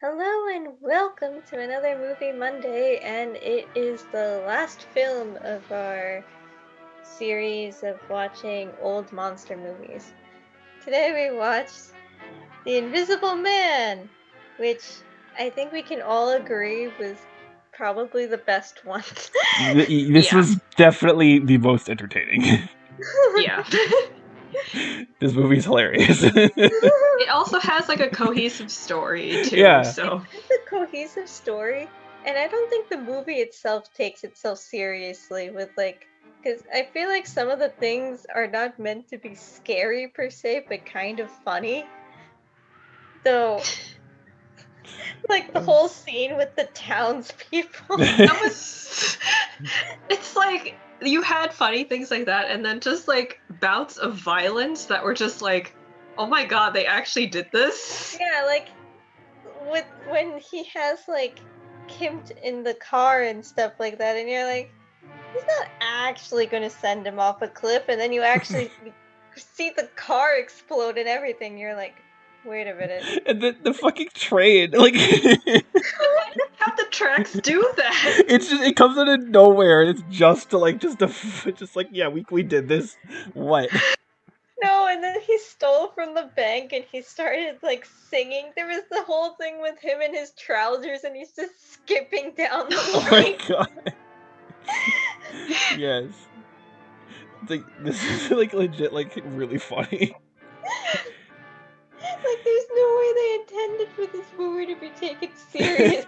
Hello and welcome to another Movie Monday, and it is the last film of our series of watching old monster movies. Today we watched The Invisible Man, which I think we can all agree was probably the best one. This Yeah. was definitely the most entertaining. Yeah. This movie's hilarious. It also has like a cohesive story too, Yeah, It so has a cohesive story, and I don't think the movie itself takes itself seriously with because I feel like some of the things are not meant to be scary per se, but kind of funny. So, like the whole scene with the townspeople. that was it's like you had funny things like that and then just like bouts of violence that were just like, "Oh my god, they actually did this?" Yeah, like when he has Kim in the car and stuff like that, and you're like, he's not actually going to send him off a cliff, and then you actually see the car explode and everything. You're like, wait a minute. and the fucking train, like Have the tracks do that? it comes out of nowhere, and it's just like yeah, we did this. What? No, and then he stole from the bank and he started singing. There was the whole thing with him in his trousers and he's just skipping down Oh the my lane. god! Yes, this is like legit, like really funny. There's no way they intended for this movie to be taken serious.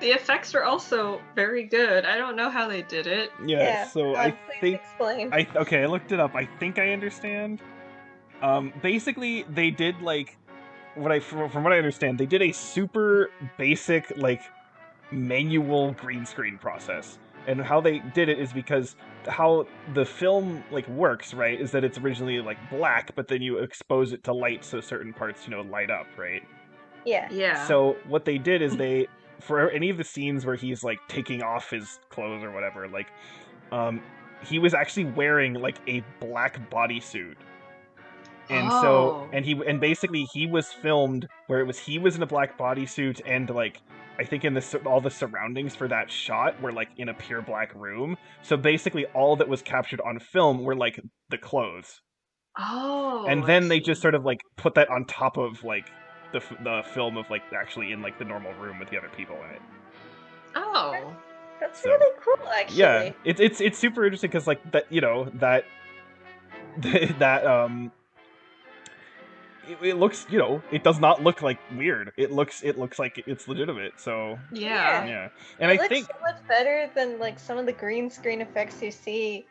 The effects were also very good. I don't know how they did it. Yeah, Yeah, so please explain. I looked it up. I think I understand. Basically, they did like from what I understand, they did a super basic like manual green screen process. And how they did it is because how the film like works, right, is that it's originally like black, but then you expose it to light so certain parts, light up, right? Yeah. Yeah. So what they did is they for any of the scenes where he's like taking off his clothes or whatever, like um he was actually wearing like a black bodysuit, and so Oh. and basically he was filmed where it was he was in a black bodysuit, and like I think in all the surroundings for that shot were like in a pure black room. So basically all that was captured on film were like the clothes, Oh, and I then they just see. sort of like put that on top of like the film of like actually in like the normal room with the other people in it. Oh. That's So really cool, yeah, actually. it's super interesting because like that that that it looks, it does not look like weird. It looks like it's legitimate. So Yeah. Yeah. yeah, and I It looks think so much better than some of the green screen effects you see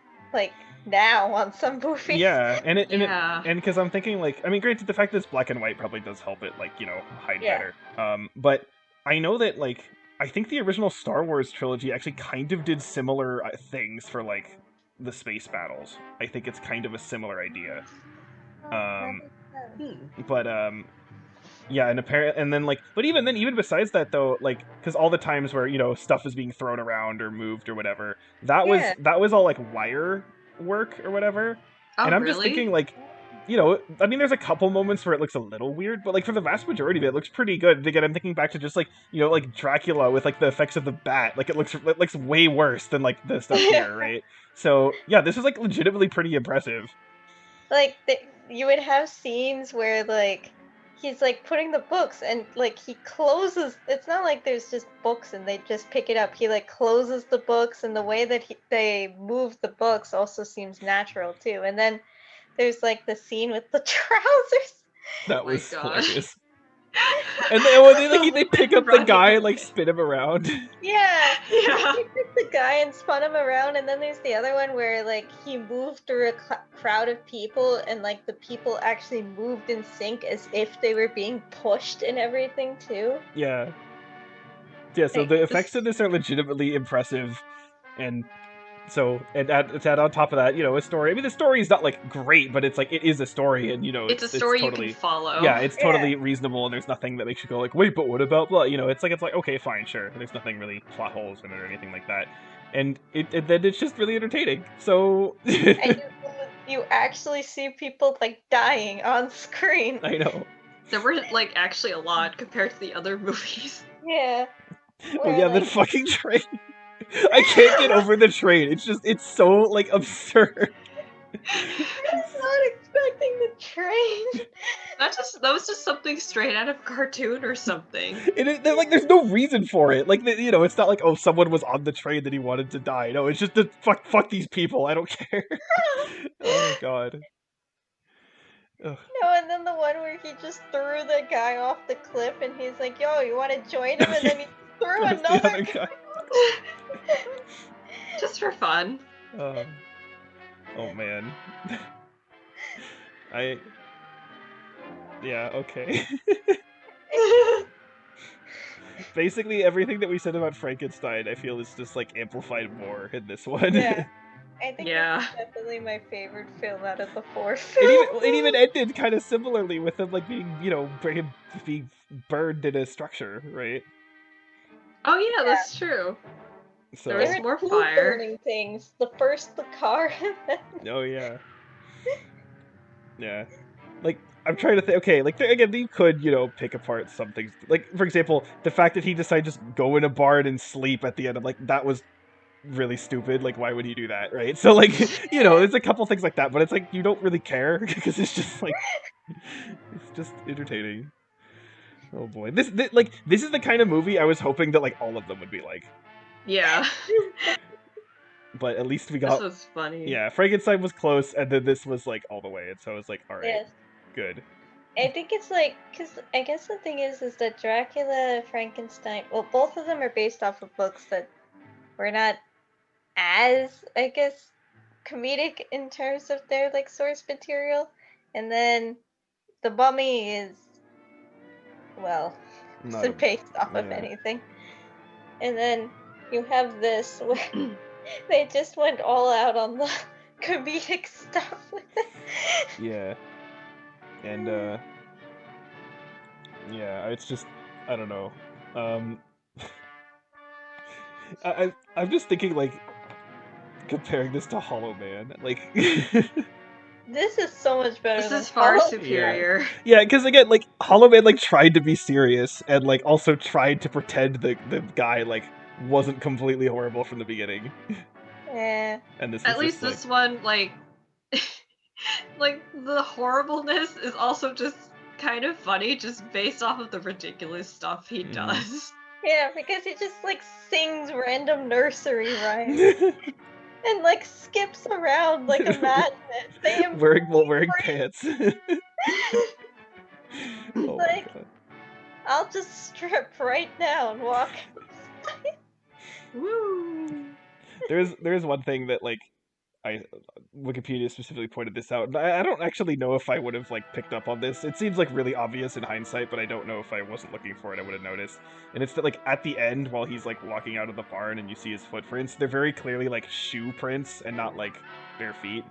now on some movies. yeah, Yeah. and because I'm thinking like, I mean, granted, the fact that it's black and white probably does help it like hide Yeah. better. But I know that like I think the original Star Wars trilogy actually kind of did similar things for like the space battles. I think it's kind of a similar idea. Oh, that Um, makes sense. but yeah, and apparent, and then like, but even then, even besides that though, like, because all the times where stuff is being thrown around or moved or whatever, Yeah. that was all like wire work or whatever. Oh, And I'm just really? thinking like, I mean, there's a couple moments where it looks a little weird, but like for the vast majority of it, it looks pretty good. Again, I'm thinking back to just like like Dracula with like the effects of the bat, like it looks way worse than like the stuff here, right? So yeah, this is like legitimately pretty impressive. You would have scenes where he's putting the books and he closes. It's not like there's just books and they just pick it up. He closes the books, and the way that they move the books also seems natural too. And then there's the scene with the trousers. Oh That my was god. hilarious. And then when The they pick woman up the running guy and like away. spin him around. Yeah, he Yeah. picked up the guy and spun him around, and then there's the other one where he moved through a crowd of people, and the people actually moved in sync as if they were being pushed and everything too. Yeah, yeah. So Like, the effects This of this are legitimately impressive, and to add on top of that, a story. I mean, the story is not like great, but it's like it is a story, and it's a it's story you can totally, follow. yeah, it's yeah, totally reasonable, and there's nothing that makes you go like, wait, but what about blah? It's like okay, fine, sure. There's nothing really plot holes in it or anything like that, and then it's just really entertaining. So and you actually see people dying on screen. I know. There were like actually a lot compared to the other movies. Yeah. Well, Where, yeah, the like, fucking train. I can't get over the train. It's so like absurd. I was not expecting the train. That was just something straight out of a cartoon or something. Like, there's no reason for it. Like, it's not like, oh, someone was on the train that he wanted to die. No, it's just that fuck these people. I don't care. Oh god. Ugh. No, and then the one where he just threw the guy off the cliff and he's like, yo, you want to join him? And then he threw There's the another other guy. Just for fun. Oh man. Yeah, okay. Basically, everything that we said about Frankenstein, I feel is just like amplified more in this one. Yeah. I think Yeah. this is definitely my favorite film out of the 4 It films. even ended kind of similarly with him like being, being burned in a structure, right? Oh yeah, that's true. So There There was were more 2 fire. burning things. The first, the car, and then... oh yeah. Yeah. Like, I'm trying to think, okay, like, again, you could, pick apart some things. Like, for example, the fact that he decided to just go in a barn and sleep at the end, I'm like, that was really stupid. Like, why would he do that, right? So, like, there's a couple things like that, but it's like, you don't really care, because it's just, like, it's just entertaining. Oh boy. This is the kind of movie I was hoping that, like, all of them would be like. Yeah. But at least we This got... was funny. Yeah, Frankenstein was close, and then this was, like, all the way, and so I was like, alright, Yes. good. I think it's like, because I guess the thing is that Dracula, Frankenstein, well, both of them are based off of books that were not as, I guess, comedic in terms of their, like, source material. And then The Mummy is, well, Not isn't based off of yeah. anything. And then you have this where they just went all out on the comedic stuff with it. Yeah. And yeah, it's just, I don't know. I'm just thinking, like, comparing this to Hollow Man, like. This is so much better This than is far Hollow. superior. Yeah, because again, like, Hollow Man, like, tried to be serious and, like, also tried to pretend the guy, like, wasn't completely horrible from the beginning. Yeah. And this At was least just this one, like, like the horribleness is also just kind of funny, just based off of the ridiculous stuff he does. Yeah, because he just like sings random nursery rhymes like and like skips around like a madman. They wearing pants. Oh my like, god. I'll just strip right now and walk. Woo! There's one thing that, like, Wikipedia specifically pointed this out, and I don't actually know if I would have, like, picked up on this. It seems like really obvious in hindsight, but I don't know if I wasn't looking for it I would have noticed. And it's that, like, at the end, while he's, like, walking out of the barn and you see his footprints, they're very clearly, like, shoe prints and not, like, bare feet.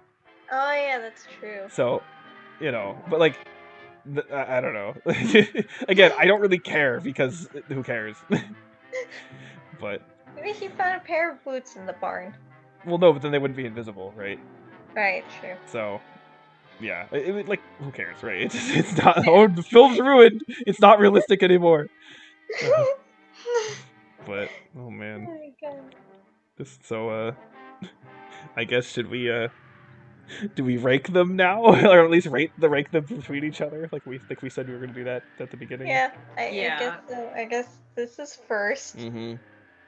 Oh yeah, that's true. So, but, like, I don't know. Again, I don't really care, because who cares? But... Maybe he found a pair of boots in the barn. Well, no, but then they wouldn't be invisible, right? Right, true. So, yeah, like, who cares, right? It's not. Oh, the film's ruined. It's not realistic anymore. But oh man, Oh my god. just so I guess should we do we rank them now, or at least rank them between each other, like we said we were gonna do that at the beginning? Yeah, I Yeah. guess so. I guess this is first. Mm-hmm.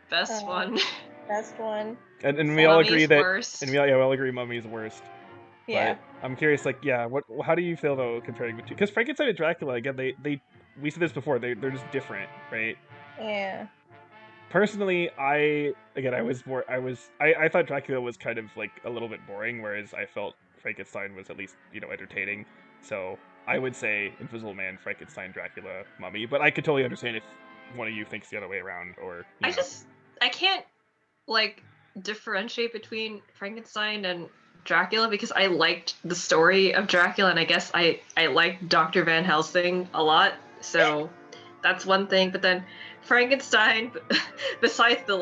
Best one. Best one. And we all agree Mummy's that, worst. and we all agree Mummy's worst. Yeah. But I'm curious, like, yeah, how do you feel though comparing the two? Because Frankenstein and Dracula, again, we said this before, they're just different, right? Yeah. Personally, I thought Dracula was kind of like a little bit boring, whereas I felt Frankenstein was at least, entertaining. So I would say Invisible Man, Frankenstein, Dracula, Mummy, but I could totally understand if one of you thinks the other way around, or I can't like differentiate between Frankenstein and Dracula because I liked the story of Dracula, and I guess I liked Dr. Van Helsing a lot, so that's one thing. But then Frankenstein, besides the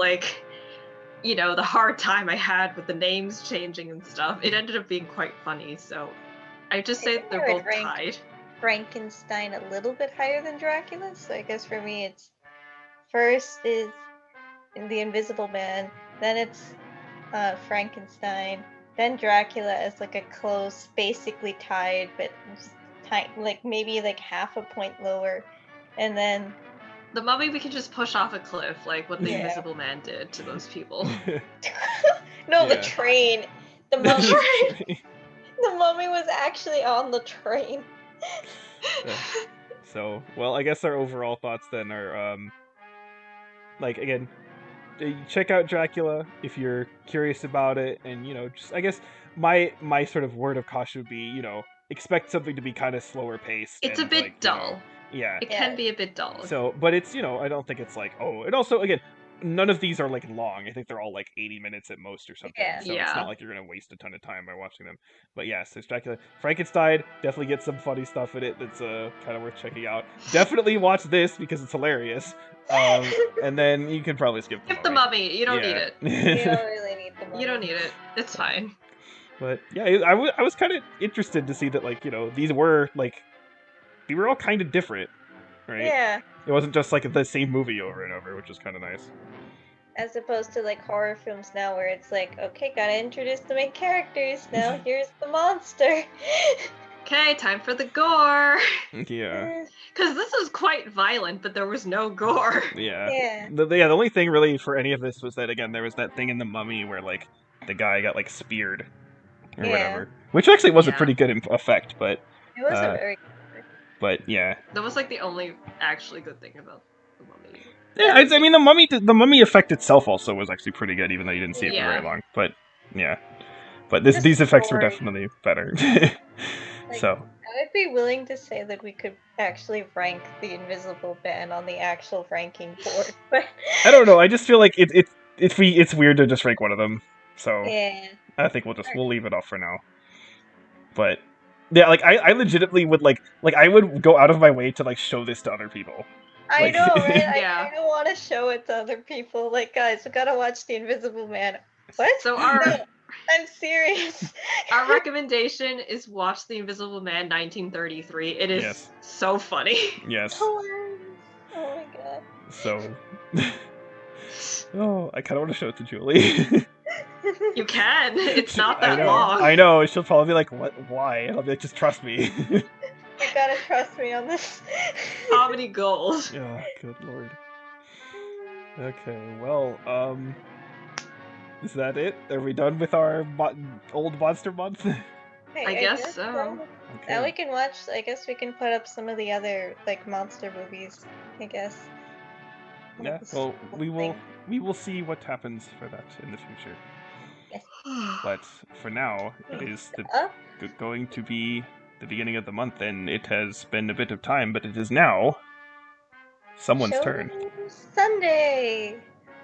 the hard time I had with the names changing and stuff, it ended up being quite funny. So I just say they're both tied. Frankenstein a little bit higher than Dracula. So I guess for me, it's first is the Invisible Man, then it's Frankenstein, then Dracula as like a close, basically tied, but just like maybe like half a point lower, and then The Mummy we can just push off a cliff, like what the Yeah. Invisible Man did to those people. no, the Yeah. train. The mummy. The mummy was actually on the train. So, well, I guess our overall thoughts then are, like, again, check out Dracula if you're curious about it, and, you know, just, I guess, my sort of word of caution would be, you know, expect something to be kind of slower paced. It's and, a bit like, you know, dull. yeah. It can be a bit dull. So, but it's, you know, I don't think it's like, oh, and also, again, none of these are like long. I think they're all like 80 minutes at most or something. Yeah. So it's Yeah. not like you're gonna waste a ton of time by watching them. But yes, there's Dracula. Frankenstein definitely gets some funny stuff in it that's kind of worth checking out. Definitely watch this because it's hilarious. And then you can probably skip the Skip the Mummy. You don't need it. You don't really need the mummy. You don't need it. It's fine. But yeah, I was kind of interested to see that, like, you know, these were like, they were all kind of different, right? Yeah. It wasn't just like the same movie over and over, which is kind of nice. As opposed to like horror films now where it's like, okay, gotta introduce the main characters, now here's the monster. Okay, time for the gore. Yeah. Because this is quite violent, but there was no gore. Yeah. Yeah. The only thing really for any of this was that, again, there was that thing in the Mummy where, like, the guy got, like, speared or Yeah. whatever. Which actually was a Yeah. pretty good effect, but It was a very but yeah. That was like the only actually good thing about the Mummy. Yeah, I mean, the mummy effect itself also was actually pretty good, even though you didn't see it for Yeah. very long. But yeah, but these effects were definitely better. Like, So I would be willing to say that we could actually rank the Invisible Man on the actual ranking board, but I don't know. I just feel like it's weird to just rank one of them. So yeah. I think we'll leave it off for now. But yeah, like I legitimately would like I would go out of my way to like show this to other people. I Like- know, right? Yeah. I kind of want to show it to other people. Like, guys, we gotta watch the Invisible Man. What? So our No, I'm serious. our recommendation is watch The Invisible Man 1933. It is Yes. so funny. Yes. Hilarious. Oh my god. So oh, I kind of want to show it to Julie. You can. It's not I that know. long. I know. She'll probably be like, "What? Why?" And I'll be like, "Just trust me." You gotta trust me on this. Comedy gold. Oh, good lord. Okay, well, is that it? Are we done with our old monster month? Hey, I guess so. Now we Okay. can watch. I guess we can put up some of the other like monster movies. I guess. Yeah. This Well, whole we will thing. see what happens for that in the future. Yes. But for now, it is Up. going to be the beginning of the month, and it has been a bit of time, but it is now someone's Show turn. Sunday.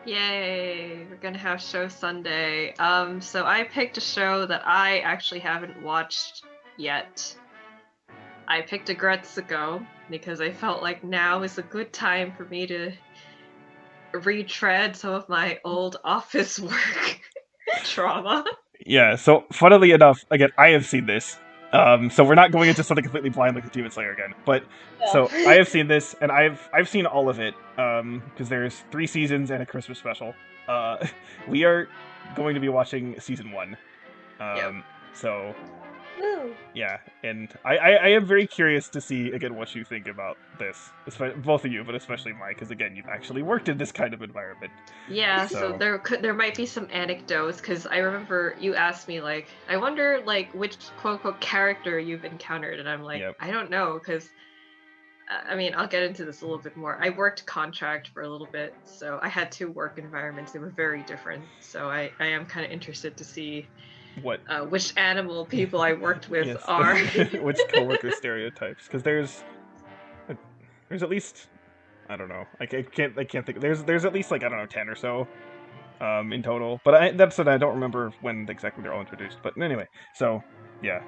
Yay! We're gonna have Show Sunday. So I picked a show that I actually haven't watched yet. I picked Agretsuko because I felt like now is a good time for me to retread some of my old office work trauma. Yeah, so funnily enough, again, I have seen this. So we're not going into something completely blind like the Demon Slayer again. But so I have seen this, and I've seen all of it. Because there's 3 seasons and a Christmas special. We are going to be watching season 1. Yep. So Woo. yeah, and I am very curious to see again what you think about this, both of you, but especially Mike, because again, you've actually worked in this kind of environment. Yeah, So- so there might be some anecdotes because I remember you asked me like, I wonder like which quote unquote character you've encountered, and I'm like, Yep. I don't know because I mean I'll get into this a little bit more. I worked contract for a little bit, so I had 2 work environments. They were very different, so I am kind of interested to see What which animal people I worked with yes, are. which coworker stereotypes? Because there's at least I don't know. I can't think. There's at least like I don't know 10 or so. In total, but that's what I don't remember when exactly they're all introduced. But anyway, so yeah.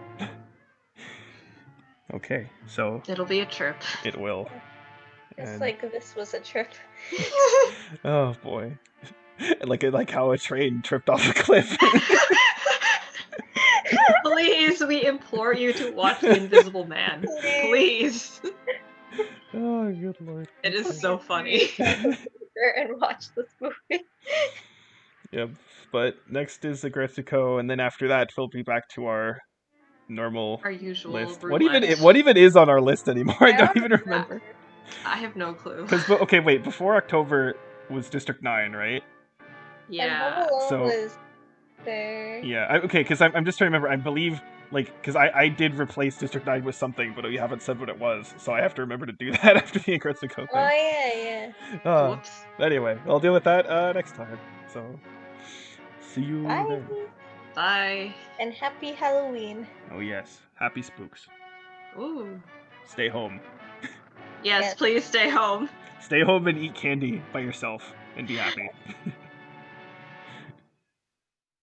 Okay, so It'll be a trip. it will. It's And- like this was a trip. Oh boy, like how a train tripped off a cliff. Believe Please, we implore you to watch The Invisible Man. Please. Oh, good lord. It is Okay. so funny. And watch this movie. Yep. But next is Agretsuko, and then after that we'll be back to our normal Our usual list. roulette. What even is on our list anymore? I don't even Yeah. remember. I have no clue. Because okay, wait. Before October was District 9, right? And Yeah. Home Alone So- was there. Yeah. Okay. Because I'm just trying to remember. I believe because I did replace District 9 with something, but you haven't said what it was, so I have to remember to do that after the Agretsuko Oh thing. yeah. Whoops. Anyway, I'll deal with that next time. So see you Bye. then. Bye. And happy Halloween. Oh yes, happy spooks. Ooh. Stay home. Yes, Yes. please stay home. Stay home and eat candy by yourself and be happy.